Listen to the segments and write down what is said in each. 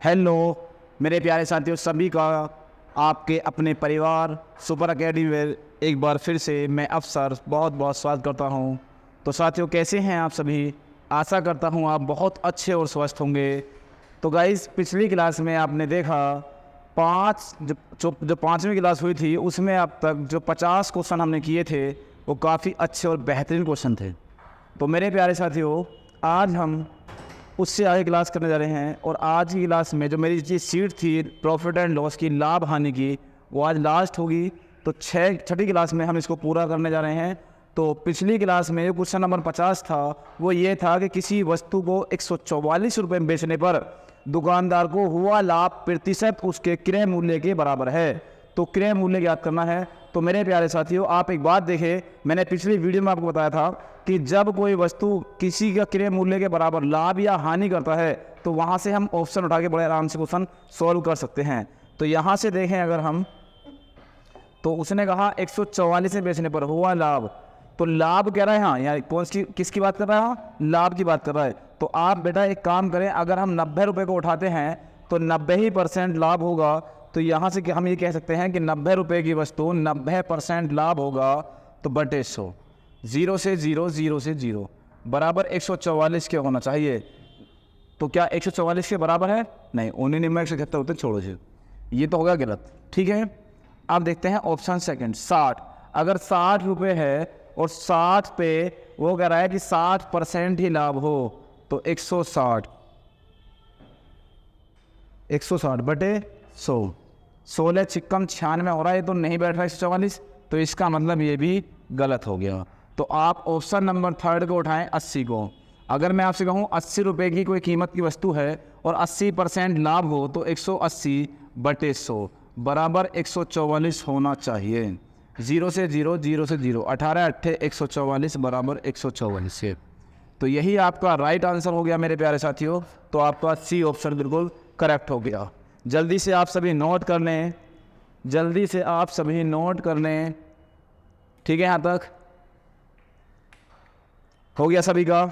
Hello मेरे प्यारे साथियों, सभी का आपके अपने परिवार सुपर अकेडमी में एक बार फिर से मैं अफसर बहुत बहुत स्वागत करता हूं। तो साथियों, कैसे हैं आप सभी? आशा करता हूं आप बहुत अच्छे और स्वस्थ होंगे। तो गाइस, पिछली क्लास में आपने देखा जो पाँचवीं क्लास हुई थी उसमें अब तक जो 50 क्वेश्चन हमने किए थे वो काफ़ी अच्छे और बेहतरीन क्वेश्चन थे। तो मेरे प्यारे साथियों, आज हम उससे आगे क्लास करने जा रहे हैं और आज की क्लास में जो मेरी जी सीट थी प्रॉफिट एंड लॉस की, लाभ हानि की, वो आज लास्ट होगी। तो छठी क्लास में हम इसको पूरा करने जा रहे हैं। तो पिछली क्लास में क्वेश्चन नंबर 50 था, वो ये था कि किसी वस्तु को 144 रुपये में बेचने पर दुकानदार को हुआ लाभ प्रतिशत उसके क्रय मूल्य के बराबर है। तो क्रय मूल्य ज्ञात करना है। तो मेरे प्यारे साथियों, आप एक बात देखें, मैंने पिछली वीडियो में आपको बताया था कि जब कोई वस्तु किसी का क्रय मूल्य के बराबर लाभ या हानि करता है तो वहाँ से हम ऑप्शन उठा के बड़े आराम से क्वेश्चन सॉल्व कर सकते हैं। तो यहाँ से देखें अगर हम, तो उसने कहा 144 से बेचने पर हुआ लाभ। तो लाभ कह रहा है, हाँ यहाँ किसकी बात कर रहा है? हाँ, लाभ की बात कर रहा है। तो आप बेटा एक काम करें, अगर हम 90 रुपये को उठाते हैं तो 90% लाभ होगा। तो यहाँ से हम ये कह सकते हैं कि 90 रुपये की वस्तु 90% लाभ होगा। तो बटे 100, 0 से 0, 0 से 0 बराबर 144 के होना चाहिए। तो क्या 144 के बराबर है? नहीं, 19 होते, छोड़ो जी, ये तो होगा गलत। ठीक है, अब देखते हैं ऑप्शन सेकंड, 60। अगर 60 रुपये है और 60 पे वो कह रहा है कि 60% ही लाभ हो, तो 160 बटे 100, 16 छिक्कम 96 हो रहा है। ये तो नहीं बैठ रहा 144, तो इसका मतलब ये भी गलत हो गया। तो आप ऑप्शन नंबर थर्ड को उठाएं, 80 को। अगर मैं आपसे कहूँ 80 रुपये की कोई कीमत की वस्तु है और 80% लाभ हो, तो 180 बटे 100 बराबर 144 होना चाहिए। 0 से 0, 0 से 0, 18 अट्ठे 144 बराबर 144 है। तो यही आपका राइट आंसर हो गया मेरे प्यारे साथियों। तो आपका सी ऑप्शन बिल्कुल करेक्ट हो गया। जल्दी से आप सभी नोट कर लें, जल्दी से आप सभी नोट कर लें। ठीक है, यहाँ तक हो गया सभी का?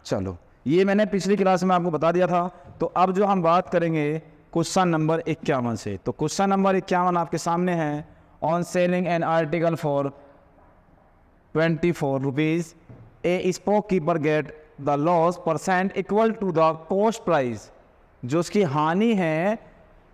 चलो, ये मैंने पिछली क्लास में आपको बता दिया था। तो अब जो हम बात करेंगे क्वेश्चन नंबर 51 से, तो क्वेश्चन नंबर 51 आपके सामने है। On selling an article for 24 rupees, a stock keeper get the loss percent equal to the cost price. जो उसकी हानि है,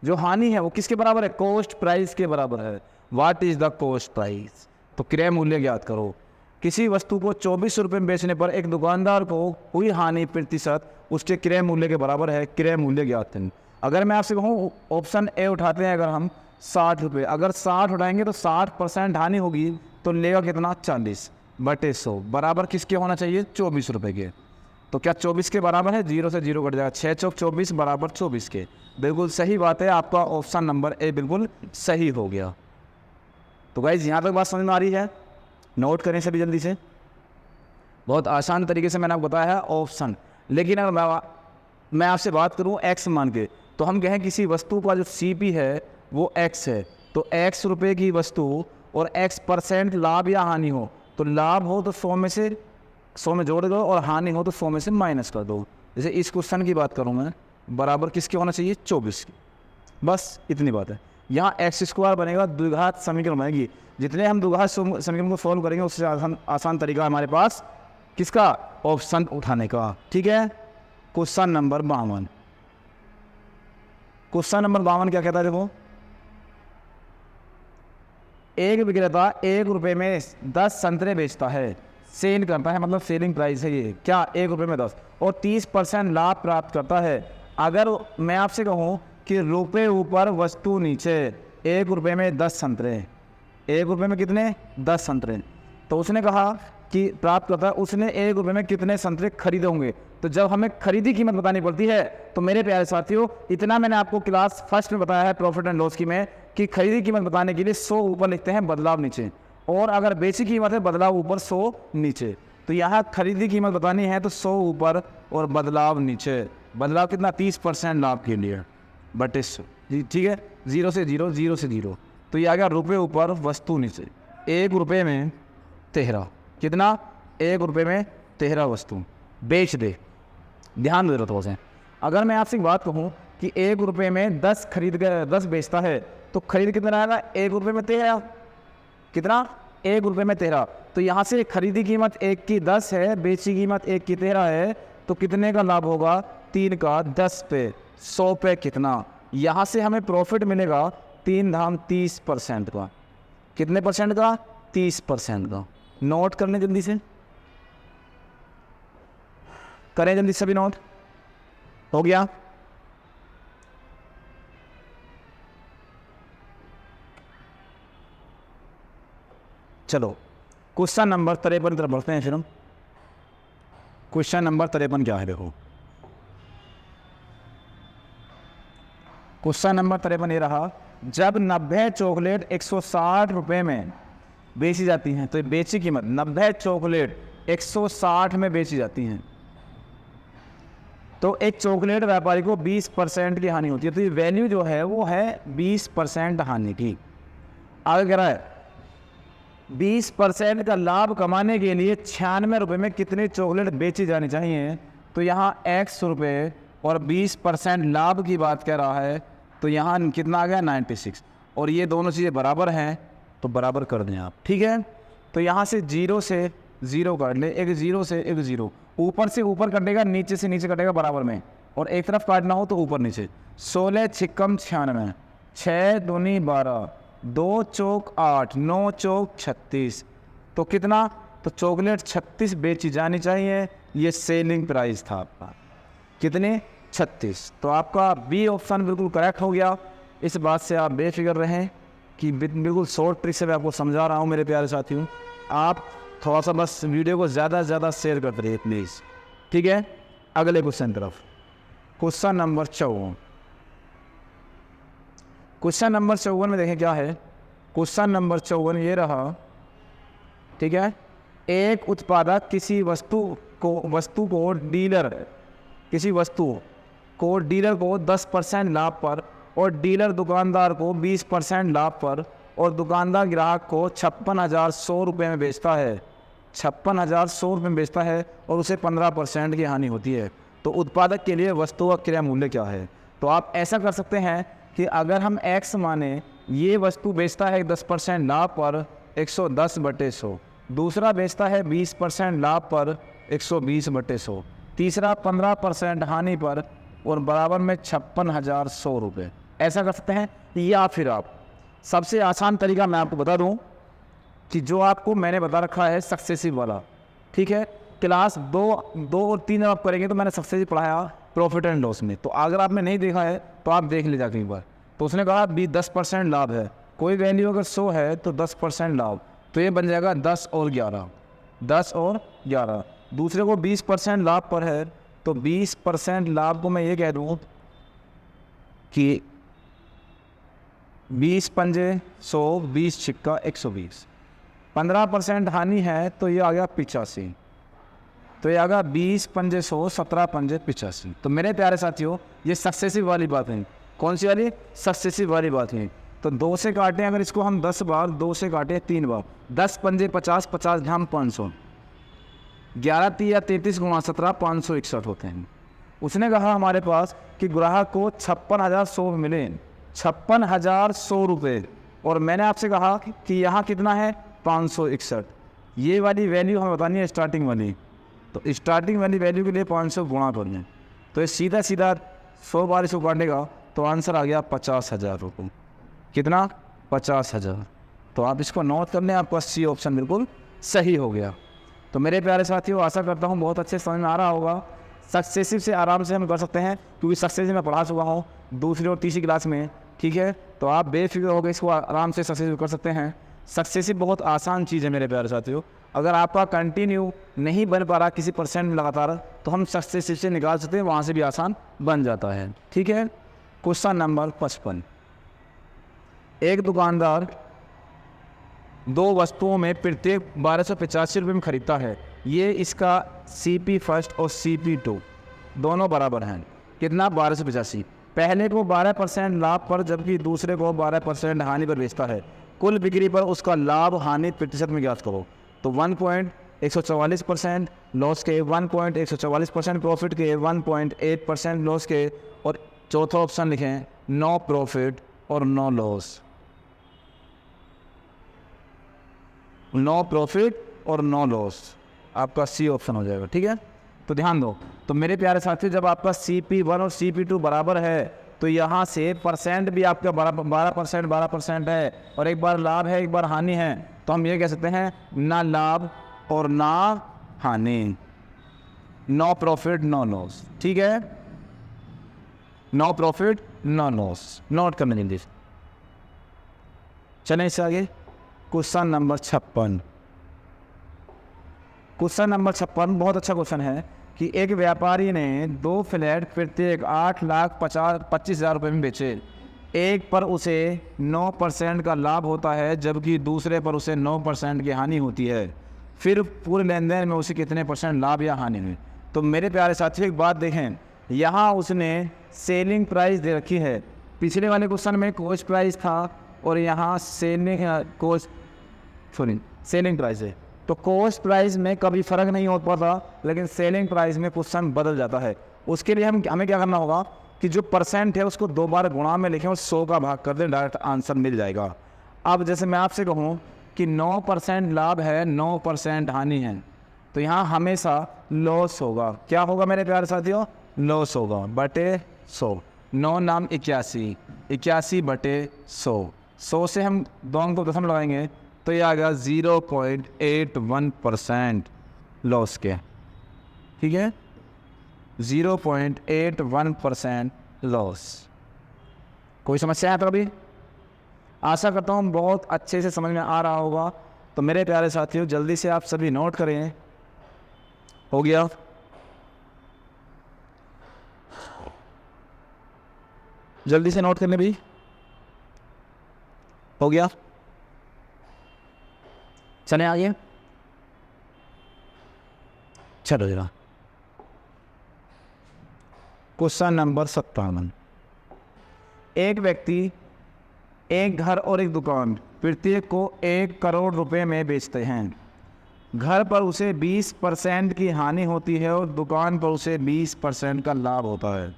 जो हानि है वो किसके बराबर है? कॉस्ट प्राइस के बराबर है। What is the cost price? तो क्रय मूल्य ज्ञात करो। किसी वस्तु को 24 रुपये में बेचने पर एक दुकानदार को हुई हानि प्रतिशत उसके क्रय मूल्य के बराबर है। क्रय मूल्य ज्ञात करें। अगर मैं आपसे कहूँ ऑप्शन ए उठाते हैं, अगर हम 60 रुपये, अगर 60 उठाएंगे तो 60% हानि होगी, तो लेगा कितना? 40 बटे 100 बराबर किसके होना चाहिए? 24 रुपये के। तो क्या 24 के बराबर है? 0 से 0 कट जाएगा, 6 चौक 24 बराबर 24 के। बिल्कुल सही बात है, आपका ऑप्शन नंबर ए बिल्कुल सही हो गया। तो गाइज, यहाँ तक बात समझ में आ रही है? नोट करें सभी जल्दी से। बहुत आसान तरीके से मैंने आपको बताया है ऑप्शन। लेकिन अगर मैं आपसे बात करूँ एक्स मान के, तो हम कहें किसी वस्तु का जो CP है वो x है, तो x रुपये की वस्तु और x% लाभ या हानि हो, तो लाभ हो तो 100 में जोड़ दो और हानि हो तो 100 में से माइनस कर दो। जैसे इस क्वेश्चन की बात करूँ मैं, बराबर किसके होना चाहिए? 24 की। बस इतनी बात है। यहाँ x² बनेगा, द्विघात समीकरण बनेगी। जितने हम द्विघात समीकरण को सॉल्व करेंगे उससे आसान तरीका हमारे पास किसका? ऑप्शन उठाने का। ठीक है, क्वेश्चन नंबर 52। क्वेश्चन नंबर 52 क्या कहता है? देखो, एक विक्रेता 1 रुपये में 10 संतरे बेचता है, सेल करता है, मतलब सेलिंग प्राइस है ये, क्या 1 रुपये में 10, और 30% लाभ प्राप्त करता है। अगर मैं आपसे कहूँ कि रुपये ऊपर वस्तु नीचे, 1 रुपये में 10 संतरे, 1 रुपये में कितने? 10 संतरे। तो उसने कहा कि प्राप्त करता है, उसने 1 रुपये में कितने संतरे खरीदे होंगे। तो जब हमें खरीदी कीमत बतानी पड़ती है, तो मेरे प्यारे साथियों, इतना मैंने आपको क्लास फर्स्ट में बताया है प्रॉफिट एंड लॉस की में, कि खरीदी कीमत बताने के लिए 100 ऊपर लिखते हैं, बदलाव नीचे, और अगर बेची कीमत है बदलाव ऊपर 100 नीचे। तो यहाँ खरीदी कीमत बतानी है तो 100 ऊपर और बदलाव नीचे। बदलाव कितना? 30% लाभ के लिए बटे 100 जी। ठीक है, 0 से 0, 0 से 0, तो ये आ गया रुपये ऊपर वस्तु नीचे। 1 रुपये में 13, कितना? 1 रुपये में 13 वस्तु बेच दे। ध्यान दे रहा था उसे। अगर मैं आपसे एक बात कहूँ कि 1 रुपये में 10 खरीद कर 10 बेचता है, तो खरीद कितना आएगा? 1 रुपये में 13। कितना? 1 रुपये में 13। तो यहाँ से खरीदी कीमत 1 की 10 है, बेची कीमत 1 की 13 है, तो कितने का लाभ होगा? 3 का 10 पे 100 पे कितना? यहाँ से हमें प्रॉफिट मिलेगा 3 धाम 30% का। कितने परसेंट का? 30% का। नोट कर लें जल्दी से, करें जल्दी सभी नोट। हो गया? चलो क्वेश्चन नंबर 53 की तरफ बढ़ते हैं फिर हम। क्वेश्चन नंबर 53 क्या है? देखो क्वेश्चन नंबर 53 ये रहा, जब 90 चॉकलेट 160 रुपये में बेची जाती हैं, तो बेची कीमत 90 चॉकलेट 160 में बेची जाती हैं, तो एक चॉकलेट व्यापारी को 20% की हानि होती है। तो ये वैल्यू जो है वो है 20% हानि की। आगे कह रहा है 20% का लाभ कमाने के लिए 96 रुपये में कितनी चॉकलेट बेची जानी चाहिए? तो यहाँ x रुपये और 20% लाभ की बात कह रहा है, तो यहाँ कितना आ गया? 96। और ये दोनों चीज़ें बराबर हैं, तो बराबर कर दें आप। ठीक है, तो यहाँ से 0 से 0 काट ले, एक 0 से एक 0, ऊपर से ऊपर कटेगा, नीचे से नीचे कटेगा बराबर में, और एक तरफ काटना हो तो ऊपर नीचे। 16 छिक्कम 96, 6 दूनी 12, 2 चौक 8, 9 चौक 36, तो कितना? तो चॉकलेट 36 बेची जानी चाहिए। ये सेलिंग प्राइस था आपका, कितने? 36। तो आपका बी ऑप्शन बिल्कुल करेक्ट हो गया। इस बात से आप बेफिक्र रहें कि बिल्कुल शॉर्ट ट्रिक से मैं आपको समझा रहा हूँ मेरे प्यारे साथियों। आप थोड़ा सा बस वीडियो को ज़्यादा से ज़्यादा शेयर करते रहिए प्लीज़। ठीक है, अगले क्वेश्चन तरफ। Question number 54। क्वेश्चन नंबर 54 में देखें क्या है। क्वेश्चन नंबर 54 ये रहा, ठीक है। एक उत्पादक किसी वस्तु को डीलर को 10% लाभ पर और डीलर दुकानदार को 20% लाभ पर और दुकानदार ग्राहक को 56,100 रुपये में बेचता है। 56,100 रुपये में बेचता है और उसे 15% की हानि होती है। तो उत्पादक के लिए वस्तु का क्रय मूल्य क्या है? तो आप ऐसा कर सकते हैं कि अगर हम x माने, ये वस्तु बेचता है 10% लाभ पर 110/100, दूसरा बेचता है 20% लाभ पर 120/100, तीसरा 15% हानि पर और बराबर में 56,100 रुपये। ऐसा कर सकते हैं। या फिर आप सबसे आसान तरीका मैं आपको बता दूं कि जो आपको मैंने बता रखा है सक्सेसिव वाला, ठीक है। क्लास 2 और 3 आप करेंगे तो मैंने सक्सेसिव पढ़ाया प्रॉफिट एंड लॉस में, तो अगर आपने नहीं देखा है तो आप देख ले जाके एक बार। तो उसने कहा 10% लाभ है, कोई वैल्यू अगर 100 है तो 10% लाभ, तो ये बन जाएगा 10 और 11, 10 और 11। दूसरे को 20% लाभ पर है, तो 20% लाभ को मैं ये कह दूँ कि 20 पंजे 100, 20 छिक्का 120, 15% हानि है तो ये आ गया 85, तो ये आ गया 20 पंजे 100, 17 पंजे 85। तो मेरे प्यारे साथियों ये सक्सेसिव वाली बात है। कौन सी वाली? सक्सेसिव वाली बात है। तो 2 से काटें अगर इसको हम 10 बार, 2 से काटें 3 बार, 10 पंजे 50, 50 धाम 500, 11 3 33 गुणा 17 561 होते हैं। उसने कहा हमारे पास कि ग्राहक को 56,100 मिले, 56,100 रुपये, और मैंने आपसे कहा कि यहाँ कितना है? 561। ये वाली वैल्यू हमें बतानी है स्टार्टिंग वाली, तो स्टार्टिंग वाली वैल्यू के लिए 500 गुणा कर लें, तो ये सीधा 100 बार इसको काटेगा तो आंसर आ गया 50,000 रुपये। कितना? 50,000। तो आप इसको नोट कर लें, आपका सी ऑप्शन बिल्कुल सही हो गया। तो मेरे प्यारे साथियों आशा करता हूँ बहुत अच्छे समझ में आ रहा होगा। सक्सेसिव से आराम से हम कर सकते हैं क्योंकि सक्सेसिव मैं पढ़ा चुका हूँ 2री और 3री क्लास में, ठीक है। तो आप बेफिक्र हो गए, इसको आराम से सक्सेसिव कर सकते हैं। सक्सेसिव बहुत आसान चीज़ है मेरे प्यारे साथियों। अगर आपका कंटिन्यू नहीं बन पा रहा किसी परसेंट में लगातार, तो हम सक्सेसिव से निकाल सकते हैं, वहाँ से भी आसान बन जाता है, ठीक है। Question number 55। एक दुकानदार 2 वस्तुओं में प्रत्येक 1285 रुपये में खरीदता है। ये इसका CP फर्स्ट और CP 2 दोनों बराबर हैं। कितना? 1285। पहले को 12% लाभ पर जबकि दूसरे को 12% हानि पर बेचता है। कुल बिक्री पर उसका लाभ हानि प्रतिशत में ज्ञात करो। तो 1.144%, लॉस के 1.144%, प्रॉफिट के 1.8% लॉस के, और चौथा ऑप्शन लिखें नो प्रॉफिट और नो लॉस, नो प्रॉफिट और नो लॉस, आपका सी ऑप्शन हो जाएगा। ठीक है, तो ध्यान दो। तो मेरे प्यारे साथियों, जब आपका CP1 और CP2 बराबर है तो यहाँ से परसेंट भी आपका 12% है, और एक बार लाभ है एक बार हानि है, तो हम ये कह सकते हैं ना लाभ और ना हानि, नो प्रॉफिट नो लॉस। ठीक है, no profit no loss, note करने जल्दी। चलें इससे आगे, क्वेश्चन नंबर 56। क्वेश्चन नंबर 56 बहुत अच्छा क्वेश्चन है कि एक व्यापारी ने 2 फ्लैट प्रत्येक 8,25,000 रुपये में बेचे। एक पर उसे 9% का लाभ होता है जबकि दूसरे पर उसे 9% की हानि होती है। फिर पूरे लेन देन में उसे कितने % लाभ या हानि हुई? तो मेरे प्यारे साथियों एक बात देखें, यहाँ उसने सेलिंग प्राइस दे रखी है। पिछले वाले क्वेश्चन में कॉस्ट प्राइस था और यहाँ सेलिंग प्राइस है। तो कॉस्ट प्राइस में कभी फ़र्क नहीं हो पाता, लेकिन सेलिंग प्राइस में क्वेश्चन बदल जाता है। उसके लिए हमें क्या करना होगा कि जो परसेंट है उसको 2 बार गुणा में लिखें और 100 का भाग कर दें, डायरेक्ट आंसर मिल जाएगा। अब जैसे मैं आपसे कहूँ कि 9% लाभ है 9% हानि है, तो यहाँ हमेशा लॉस होगा। क्या होगा मेरे प्यारे साथियों? लॉस होगा बटे 100। 9 नाम 81, 81 बटे 100। 100 से हम 2 अंक को दशमलव लगाएंगे तो ये आ गया 0.81% लॉस के। ठीक है, 0.81% लॉस। कोई समस्या है तो अभी? आशा करता हूँ बहुत अच्छे से समझ में आ रहा होगा। तो मेरे प्यारे साथियों जल्दी से आप सभी नोट करें। हो गया? जल्दी से नोट करने भी। हो गया? चले आइए, चलो जरा। Question number 57। एक व्यक्ति एक घर और एक दुकान प्रत्येक को 1 करोड़ रुपए में बेचते हैं। घर पर उसे 20% की हानि होती है और दुकान पर उसे 20% का लाभ होता है।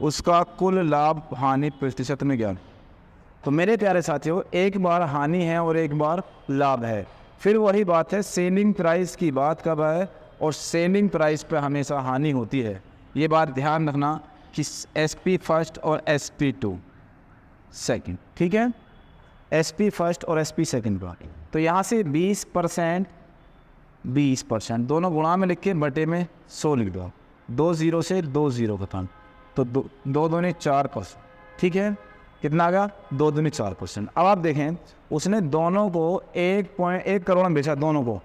उसका कुल लाभ हानि प्रतिशत में ज्ञान। तो मेरे प्यारे साथियों एक बार हानि है और एक बार लाभ है। फिर वही बात है, सेलिंग प्राइस की बात कर रहा है और सेलिंग प्राइस पे हमेशा हानि होती है। ये बात ध्यान रखना कि SP फर्स्ट और SP सेकंड। ठीक है, SP फर्स्ट और SP सेकंड का। तो यहाँ से 20% दोनों गुणा में लिख के बटे में 100 लिख दो। 2 0 से 2 0 खत्म, तो 2 दूनी 4%। ठीक है, कितना आ गया? 2 दूनी 4%। अब आप देखें उसने दोनों को 1 करोड़ में बेचा, दोनों को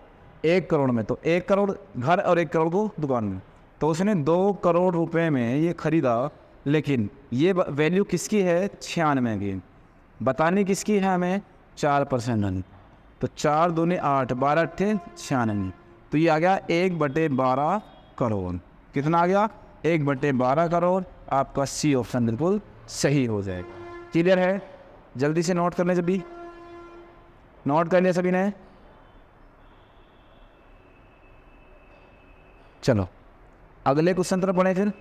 1 करोड़ में। तो 1 करोड़ घर और 1 करोड़ को दुकान में, तो उसने 2 करोड़ रुपए में ये खरीदा। लेकिन ये वैल्यू किसकी है? 96 की। बतानी किसकी है हमें? 4%। तो 4 दूनी 8, 12 अट्ठे 96। तो ये आ गया 1/12 करोड़। कितना आ गया? 1/12 करोड़। आपका C ऑप्शन बिल्कुल सही हो जाएगा। क्लियर है? जल्दी से नोट कर लें। सभी नोट कर लिया सभी ने? चलो अगले क्वेश्चन तरफ बढ़े। फिर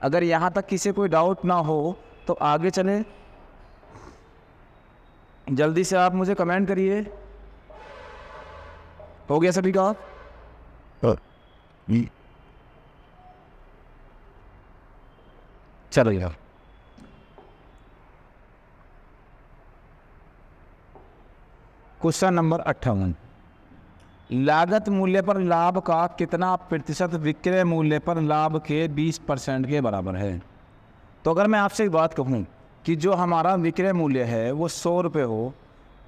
अगर यहाँ तक किसी कोई डाउट ना हो तो आगे चले। जल्दी से आप मुझे कमेंट करिए। हो गया सभी का? चलो यार, क्वेश्चन नंबर 58। लागत मूल्य पर लाभ का कितना प्रतिशत विक्रय मूल्य पर लाभ के 20% के बराबर है? तो अगर मैं आपसे एक बात कहूँ कि जो हमारा विक्रय मूल्य है वो 100 रुपये हो,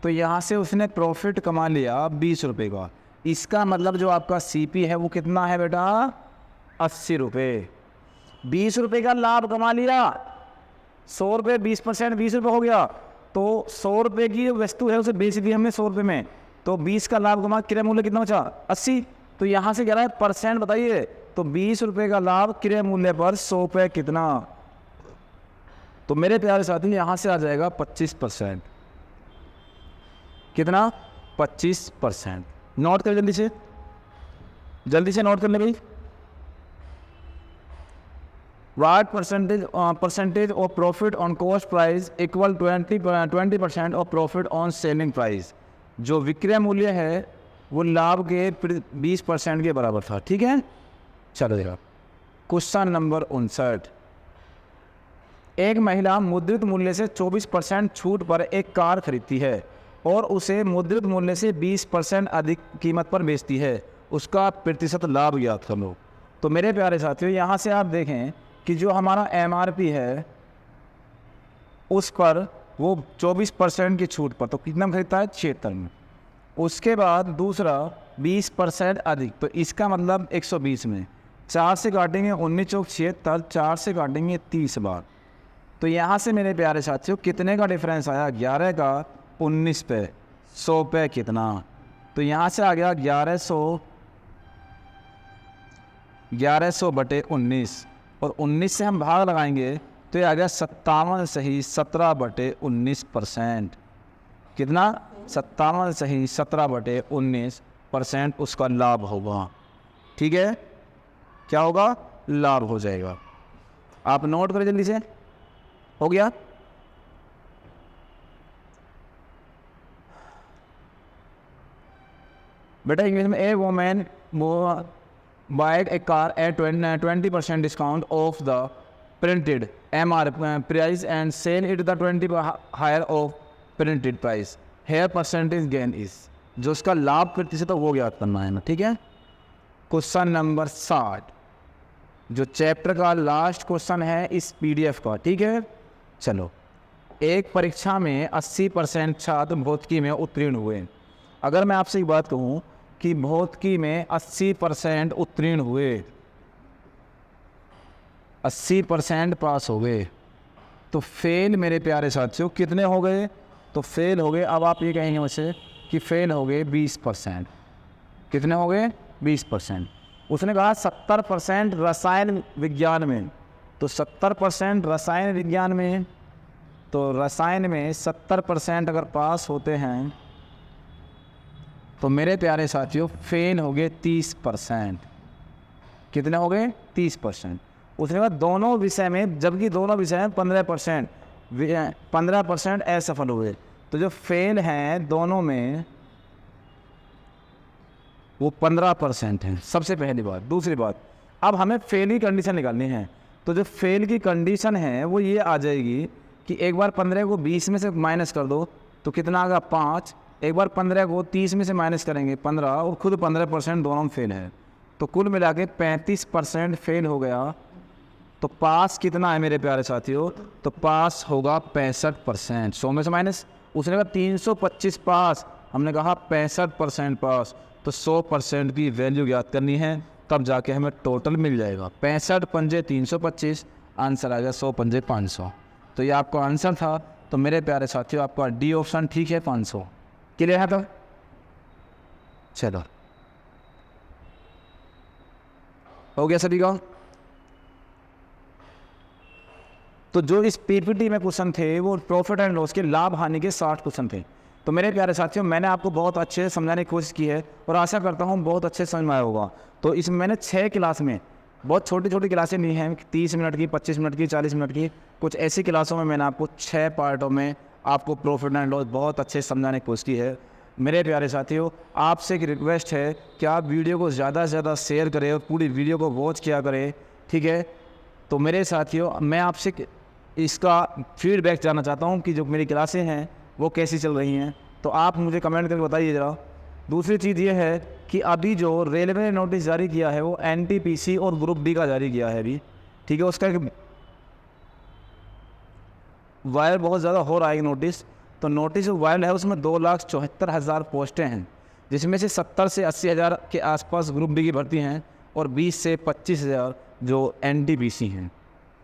तो यहाँ से उसने प्रॉफिट कमा लिया 20 रुपये का। इसका मतलब जो आपका CP है वो कितना है बेटा? 80 रुपये। 20 रुपये का लाभ कमा लिया, 100 रुपये 20%, 20 रुपये हो गया। तो 100 रुपये की वस्तु है उसे बेच दी हमने 100 रुपये में, तो 20 का लाभ कमा, क्रय मूल्य कितना बचा? 80। तो यहाँ से कह रहा है परसेंट बताइए। तो 20 रुपये का लाभ क्रय मूल्य पर 100 रुपये कितना? तो मेरे प्यारे साथी यहाँ से आ जाएगा 25%। कितना? 25%। नोट कर जल्दी से, जल्दी से नोट कर ले भाई। What percentage of profit on cost price equal 20% of profit on selling price? जो विक्रय मूल्य है वो लाभ के 20% के बराबर था। ठीक है, चलो देखा क्वेश्चन नंबर 59। एक महिला मुद्रित मूल्य से 24% छूट पर एक कार खरीदती है और उसे मुद्रित मूल्य से 20% अधिक कीमत पर बेचती है, उसका प्रतिशत लाभ ज्ञात कर लो। तो मेरे प्यारे साथियों, यहाँ से आप देखें कि जो हमारा MRP है उस पर वो 24% की छूट पर, तो कितना में खरीदता है 76 में। उसके बाद दूसरा 20% अधिक, तो इसका मतलब 120 में। 4 से काटेंगे 19 चौक 76, 4 से काटेंगे 30 बार। तो यहाँ से मेरे प्यारे साथियों कितने का डिफरेंस आया? 11 का 19 पे 100 पे कितना? तो यहाँ से आ गया 1100 बटे 19, और 19 से हम भाग लगाएंगे तो ये आ गया 57 सही 17 बटे 19%। कितना? 57 सही 17 बटे 19% उसका लाभ होगा। ठीक है, क्या होगा? लाभ हो जाएगा। आप नोट करें जल्दी से। हो गया? बेटा इंग्लिश में ए women bought a car at 20% discount of the printed MRP price and sell it the 20 higher of printed price. Here percentage gain is, जो उसका लाभ प्रतिशत वो ज्ञात करना है ना। ठीक है, क्वेश्चन नंबर 60 जो चैप्टर का लास्ट क्वेश्चन है इस PDF का। ठीक है, चलो। एक परीक्षा में 80% छात्र भौतिकी में उत्तीर्ण हुए। अगर मैं आपसे एक बात कहूँ कि भौतिकी में 80% उत्तीर्ण हुए, 80% पास हो गए, तो फेल मेरे प्यारे साथियों कितने हो गए? तो फेल हो गए, अब आप ये कहेंगे मुझसे कि फेल हो गए 20%। कितने हो गए? 20%। उसने कहा 70% रसायन विज्ञान में, तो 70% रसायन विज्ञान में, तो रसायन में 70% अगर पास होते हैं तो मेरे प्यारे साथियों फेल हो गए 30%। कितने हो गए? 30%। उसने कहा दोनों विषय में, जबकि दोनों विषय में 15% असफल हुए, तो जो फेल हैं दोनों में वो 15% हैं। सबसे पहली बात। दूसरी बात, अब हमें फेल की कंडीशन निकालनी है, तो जो फेल की कंडीशन है वो ये आ जाएगी कि एक बार 15 को 20 में से माइनस कर दो तो कितना आएगा? 5। एक बार 15 को 30 में से माइनस करेंगे 15, और खुद 15% दोनों में फेल है, तो कुल मिला के 35% फेल हो गया। तो पास कितना है मेरे प्यारे साथियों? तो पास होगा 65%। 100 में से माइनस, उसने कहा 325 पास, हमने कहा 65% पास, तो 100% की वैल्यू ज्ञात करनी है, तब जाके हमें टोटल मिल जाएगा। 65 पंजे 325, आंसर आ गया 100 पंजे 500। तो ये आपका आंसर था। तो मेरे प्यारे साथियों आपका डी ऑप्शन ठीक है, 500। क्लियर है? तो चलो, हो गया सभी का। तो जो इस PPT में क्वेश्चन थे वो प्रॉफिट एंड लॉस के लाभ हानि के 60 क्वेश्चन थे। तो मेरे प्यारे साथियों मैंने आपको बहुत अच्छे से समझाने की कोशिश की है और आशा करता हूँ बहुत अच्छे समझ में आया होगा। तो इसमें मैंने 6 क्लास में, बहुत छोटी छोटी क्लासें नहीं हैं, 30 मिनट की, 25 मिनट की, 40 मिनट की, कुछ ऐसी क्लासों में मैंने आपको 6 पार्टों में आपको प्रॉफिट एंड लॉस बहुत अच्छे से समझाने की कोशिश की है। मेरे प्यारे साथियों आपसे एक रिक्वेस्ट है कि आप वीडियो को ज़्यादा से ज़्यादा शेयर करें और पूरी वीडियो को वॉच किया करें। ठीक है, तो मेरे साथियों मैं आपसे इसका फीडबैक जानना चाहता हूँ कि जो मेरी क्लासें हैं वो कैसी चल रही हैं, तो आप मुझे कमेंट करके बताइए ज़रा। दूसरी चीज़ ये है कि अभी जो रेलवे ने नोटिस जारी किया है वो NTPC और ग्रुप D का जारी किया है अभी। ठीक है, उसका एक वायरल बहुत ज़्यादा हो रहा है नोटिस। तो नोटिस वायरल है, उसमें 2,74,000 पोस्टें हैं, जिसमें से 70 से 80,000 के आसपास ग्रुप D की भर्ती हैं और 20 से 25,000 जो NTPC हैं।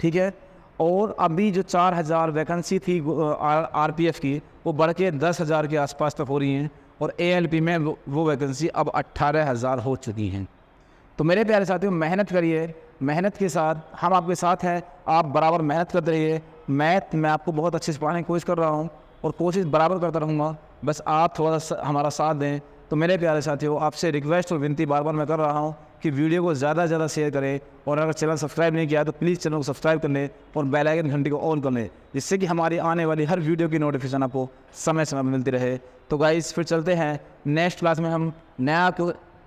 ठीक है, और अभी जो 4,000 वैकेंसी थी RPF की वो बढ़ के 10,000 के आसपास तक हो रही हैं, और ALP में वो वैकेंसी अब 18,000 हो चुकी हैं। तो मेरे प्यारे साथियों मेहनत करिए, मेहनत के साथ हम आपके साथ हैं, आप बराबर मेहनत करते रहिए। मैथ मैं आपको बहुत अच्छे से पढ़ाने की कोशिश कर रहा हूँ और कोशिश बराबर करता रहूँगा, बस आप थोड़ा सा हमारा साथ दें। तो मेरे प्यारे साथियों आपसे रिक्वेस्ट और विनती बार बार मैं कर रहा हूँ कि वीडियो को ज़्यादा से ज़्यादा शेयर करें, और अगर चैनल सब्सक्राइब नहीं किया तो प्लीज़ चैनल को सब्सक्राइब कर लें और बेल आइकन घंटी को ऑन कर लें, जिससे कि हमारी आने वाली हर वीडियो की नोटिफिकेशन आपको समय समय पर मिलती रहे। तो गाइस फिर चलते हैं नेक्स्ट क्लास में, हम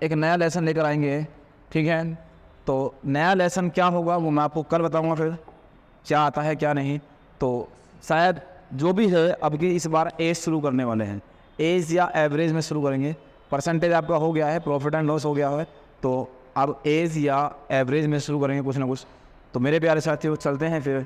एक नया लेसन लेकर आएंगे, ठीक है। तो नया लेसन क्या होगा वो मैं आपको कल बताऊँगा, फिर क्या आता है क्या नहीं। तो शायद जो भी है अब की इस बार एज शुरू करने वाले हैं, एज या एवरेज में शुरू करेंगे। परसेंटेज आपका हो गया है, प्रॉफिट एंड लॉस हो गया है, तो अब एज या एवरेज में शुरू करेंगे कुछ ना कुछ। तो मेरे प्यारे साथियों चलते हैं फिर